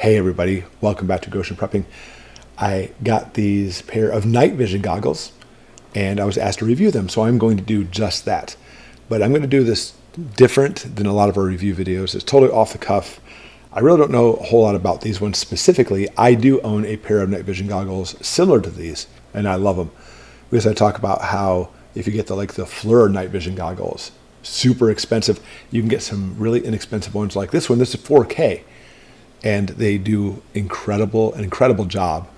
Hey everybody, welcome back to Goshen Prepping. I got these pair of night vision goggles and I was asked to review them, so I'm going to do just that. But I'm going to do this different than a lot of our review videos. It's totally off the cuff. I really don't know a whole lot about these ones specifically. I do own a pair of night vision goggles similar to these and I love them because I talk about how if you get the FLIR night vision goggles, super expensive. You can get some really inexpensive ones like this one. This is 4K. And they do an incredible job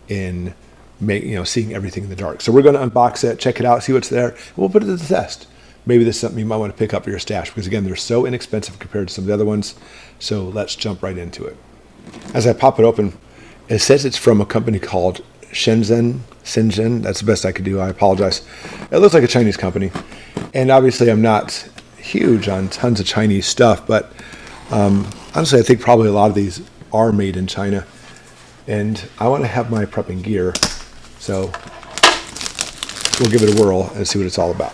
in seeing everything in the dark. So we're going to unbox it, check it out, see what's there, and we'll put it to the test. Maybe this is something you might want to pick up for your stash because again, they're so inexpensive compared to some of the other ones. So let's jump right into it. As I pop it open, it says it's from a company called Shenzhen. That's the best I could do. I apologize. It looks like a Chinese company. And obviously I'm not huge on tons of Chinese stuff, but honestly, I think probably a lot of these are made in China, and I want to have my prepping gear, so we'll give it a whirl and see what it's all about.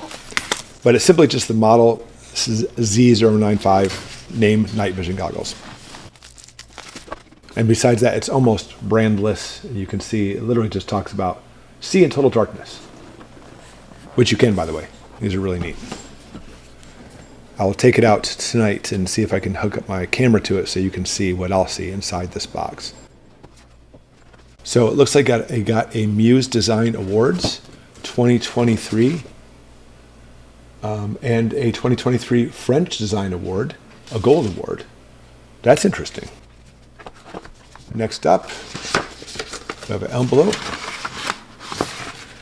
But it's simply just the model Z095 named night vision goggles. And besides that, it's almost brandless. You can see it literally just talks about see in total darkness, which you can, by the way. These are really neat. I'll take it out tonight and see if I can hook up my camera to it so you can see what I'll see inside this box. So it looks like it got a Muse Design Awards 2023 and a 2023 French Design Award, a Gold Award. That's interesting. Next up, we have an envelope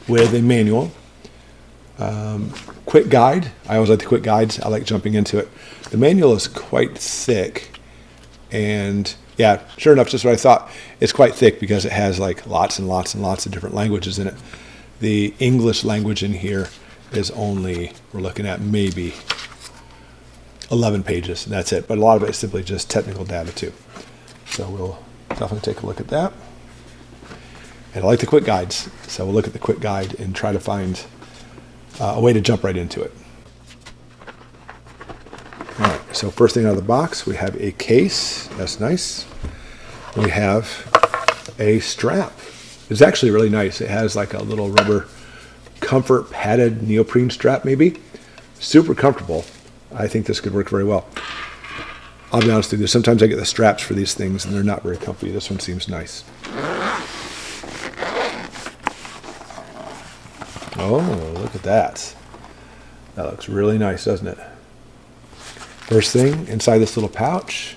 with a manual. Quick guide. I always like the quick guides. I like jumping into it. The manual is quite thick, and yeah, sure enough, just what I thought. It's quite thick because it has lots and lots of different languages in it. The English language in here is only, we're looking at maybe 11 pages, and that's it. But a lot of it is simply just technical data too. So we'll definitely take a look at that. And I like the quick guides, so we'll look at the quick guide and try to find a way to jump right into it. All right, so first thing out of the box, we have a case. That's nice. We have a strap. It's actually really nice. It has like a little rubber comfort padded neoprene strap maybe. Super comfortable. I think this could work very well. I'll be honest with you, sometimes I get the straps for these things and they're not very comfy. This one seems nice. Oh, look at that. That looks really nice, doesn't it? First thing, inside this little pouch,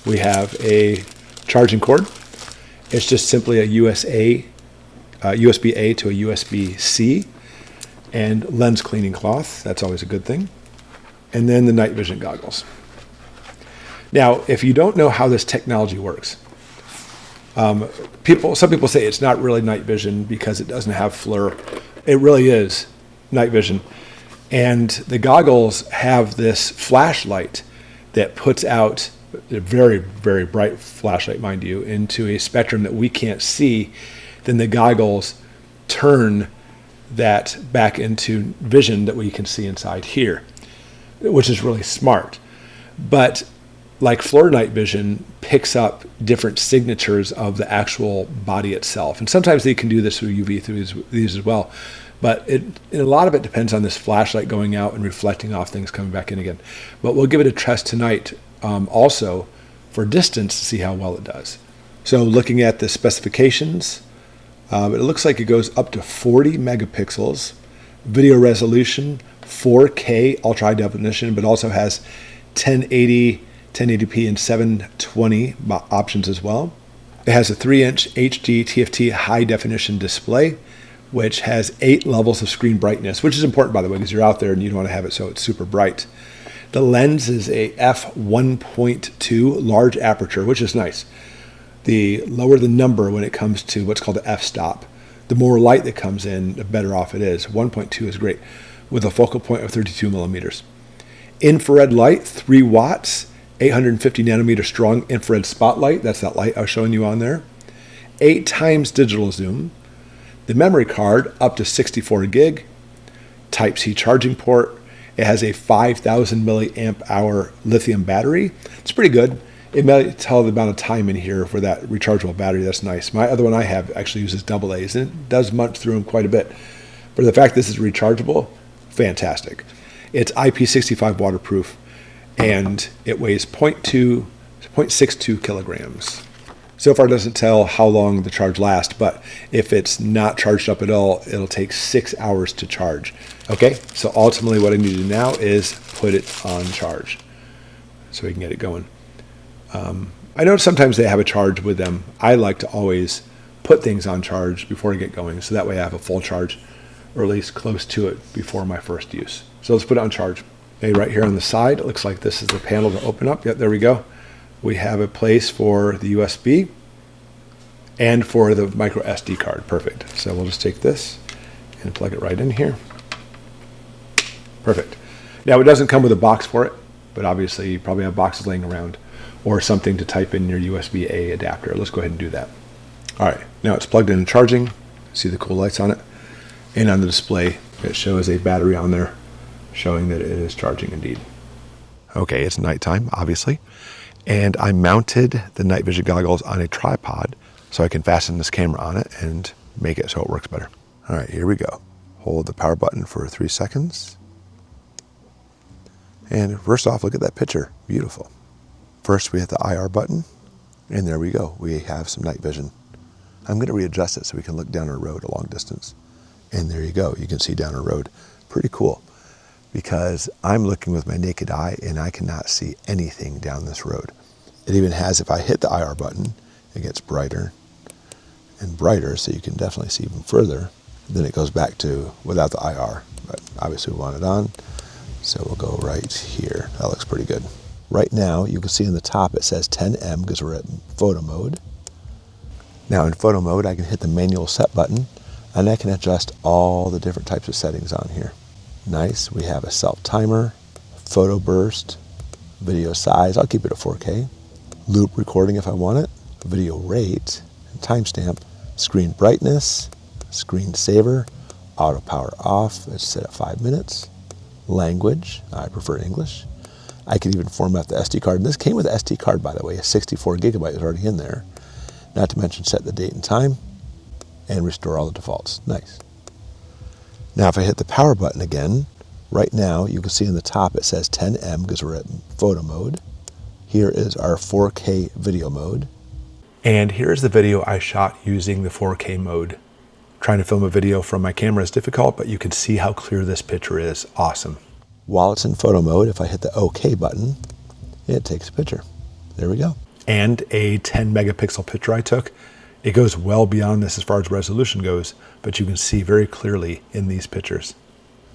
we have a charging cord. It's just simply a USB-A to a USB-C, and lens cleaning cloth. That's always a good thing. And then the night vision goggles. Now, if you don't know how this technology works, some people say it's not really night vision because it doesn't have FLIR. It really is night vision. And the goggles have this flashlight that puts out a very, very bright flashlight, mind you, into a spectrum that we can't see. Then the goggles turn that back into vision that we can see inside here, which is really smart. But like FLIR night vision picks up different signatures of the actual body itself. And sometimes they can do this through UV through these as well. But a lot of it depends on this flashlight going out and reflecting off things coming back in again. But we'll give it a test tonight also for distance to see how well it does. So looking at the specifications, it looks like it goes up to 40 megapixels, video resolution, 4K ultra high definition, but also has 1080, 1080p and 720 options as well. It has a 3-inch HD TFT high definition display, which has 8 levels of screen brightness, which is important, by the way, because you're out there and you don't want to have it so it's super bright. The lens is a f1.2 large aperture, which is nice. The lower the number when it comes to what's called the f-stop, the more light that comes in, the better off it is. 1.2 is great, with a focal point of 32 millimeters. Infrared light, 3 watts, 850 nanometer strong infrared spotlight. That's that light I was showing you on there. 8 times digital zoom. The memory card up to 64 gig. Type-C charging port. It has a 5,000 milliamp hour lithium battery. It's pretty good. it may tell the amount of time in here for that rechargeable battery. That's nice. My other one I have actually uses AA's, and it does munch through them quite a bit. But the fact this is rechargeable, fantastic. It's IP65 waterproof, and it weighs 0.62 kilograms. So far it doesn't tell how long the charge lasts, but if it's not charged up at all, it'll take 6 hours to charge. Okay, so ultimately what I need to do now is put it on charge so we can get it going. I know sometimes they have a charge with them. I like to always put things on charge before I get going, so that way I have a full charge, or at least close to it before my first use. So let's put it on charge. Okay, right here on the side, it looks like this is the panel to open up. Yep, there we go. We have a place for the USB and for the micro SD card. Perfect. So we'll just take this and plug it right in here. Perfect. Now it doesn't come with a box for it, but obviously you probably have boxes laying around or something to type in your USB-A adapter. Let's go ahead and do that. All right, now it's plugged in and charging. See the cool lights on it? And on the display, it shows a battery on there showing that it is charging indeed. Okay, it's nighttime, obviously. And I mounted the night vision goggles on a tripod so I can fasten this camera on it and make it so it works better. All right, here we go. Hold the power button for 3 seconds. And first off, look at that picture, beautiful. First, we hit the IR button, and there we go. We have some night vision. I'm going to readjust it so we can look down our road a long distance. And there you go. You can see down our road. Pretty cool, because I'm looking with my naked eye, and I cannot see anything down this road. It even has, if I hit the IR button, it gets brighter and brighter, so you can definitely see even further. Then it goes back to without the IR, but obviously we want it on. So we'll go right here. That looks pretty good. Right now, you can see in the top it says 10M because we're at photo mode. Now in photo mode, I can hit the manual set button, and I can adjust all the different types of settings on here. Nice. We have a self timer, photo burst, video size. I'll keep it at 4K. Loop recording if I want it, video rate, timestamp, screen brightness, screen saver, auto power off. It's set at 5 minutes. Language, I prefer English. I could even format the SD card. And this came with an SD card, by the way. A 64 gigabyte is already in there. Not to mention set the date and time and restore all the defaults. Nice. Now if I hit the power button again, right now you can see in the top it says 10M because we're at photo mode. Here is our 4K video mode. And here's the video I shot using the 4K mode. Trying to film a video from my camera is difficult, but you can see how clear this picture is. Awesome. While it's in photo mode, if I hit the OK button, it takes a picture. There we go. And a 10 megapixel picture I took. It goes well beyond this as far as resolution goes, but you can see very clearly in these pictures.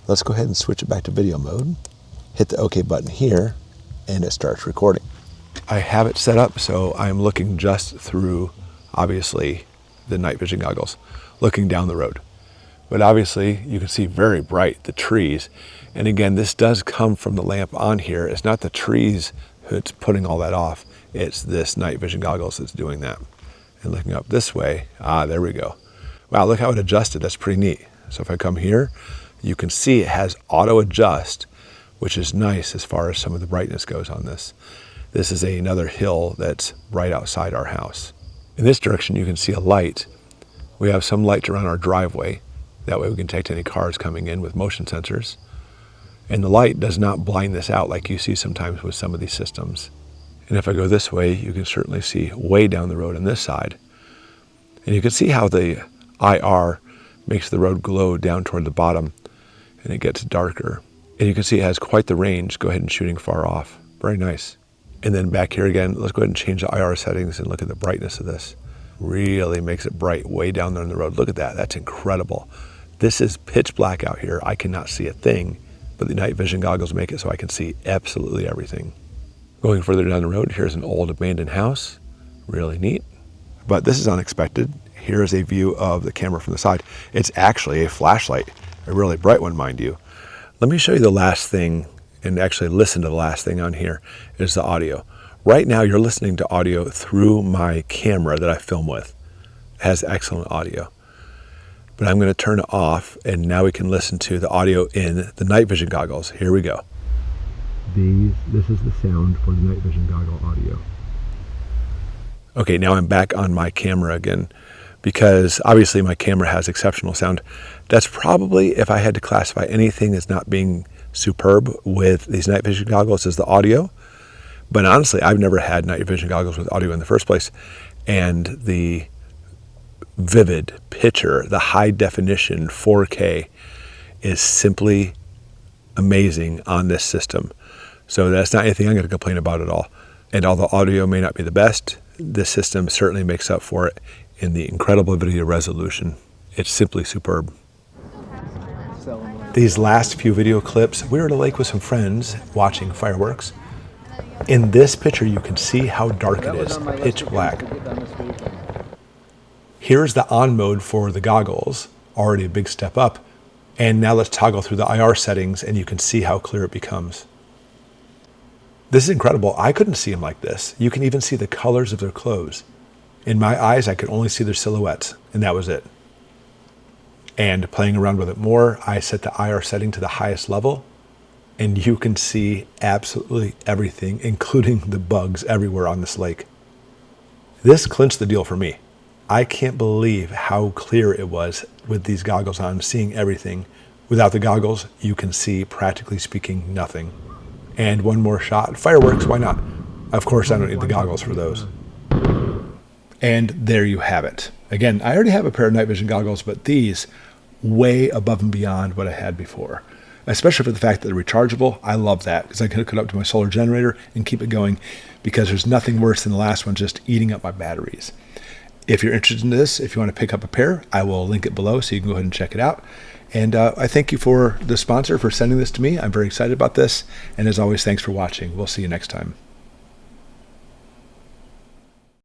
Let's go ahead and switch it back to video mode. Hit the OK button here, and it starts recording. I have it set up so I'm looking just through, obviously, the night vision goggles, looking down the road. But obviously, you can see very bright the trees. And again, this does come from the lamp on here. It's not the trees that's putting all that off. It's this night vision goggles that's doing that. And looking up this way, there we go. Wow, look how it adjusted. That's pretty neat. So if I come here, you can see it has auto adjust, which is nice as far as some of the brightness goes on this. This is another hill that's right outside our house. In this direction, you can see a light. We have some lights around our driveway. That way we can detect any cars coming in with motion sensors. And the light does not blind this out like you see sometimes with some of these systems. And if I go this way, you can certainly see way down the road on this side. And you can see how the IR makes the road glow down toward the bottom, and it gets darker. And you can see it has quite the range. Go ahead and shooting far off. Very nice. And then back here again, let's go ahead and change the IR settings and look at the brightness of this. Really makes it bright way down there on the road. Look at that. That's incredible. This is pitch black out here. I cannot see a thing, but the night vision goggles make it so I can see absolutely everything. Going further down the road, here's an old abandoned house. Really neat. But this is unexpected. Here's a view of the camera from the side. It's actually a flashlight, a really bright one, mind you. Let me show you the last thing, and actually listen to the last thing on here, is the audio. Right now, you're listening to audio through my camera that I film with. It has excellent audio. But I'm going to turn it off, and now we can listen to the audio in the night vision goggles. Here we go. This is the sound for the night vision goggle audio. Okay, now I'm back on my camera again because obviously my camera has exceptional sound. That's probably, if I had to classify anything as not being superb with these night vision goggles, is the audio. But honestly, I've never had night vision goggles with audio in the first place. And the vivid picture, the high definition 4K is simply amazing on this system. So that's not anything I'm going to complain about at all. And although audio may not be the best, this system certainly makes up for it in the incredible video resolution. It's simply superb. These last few video clips, we were at a lake with some friends watching fireworks. In this picture, you can see how dark it is, pitch black. Here's the on mode for the goggles, already a big step up. And now let's toggle through the IR settings and you can see how clear it becomes. This is incredible. I couldn't see them like this. You can even see the colors of their clothes. In my eyes, I could only see their silhouettes, and that was it. And playing around with it more, I set the IR setting to the highest level, and you can see absolutely everything, including the bugs everywhere on this lake. This clinched the deal for me. I can't believe how clear it was with these goggles on, seeing everything. Without the goggles, you can see, practically speaking, nothing. And one more shot. Fireworks, why not? Of course, I don't need the goggles for those. And there you have it. Again, I already have a pair of night vision goggles, but these way above and beyond what I had before. Especially for the fact that they're rechargeable. I love that because I can hook it up to my solar generator and keep it going, because there's nothing worse than the last one just eating up my batteries. If you're interested in this, if you want to pick up a pair, I will link it below so you can go ahead and check it out. And I thank you for the sponsor for sending this to me. I'm very excited about this. And as always, thanks for watching. We'll see you next time.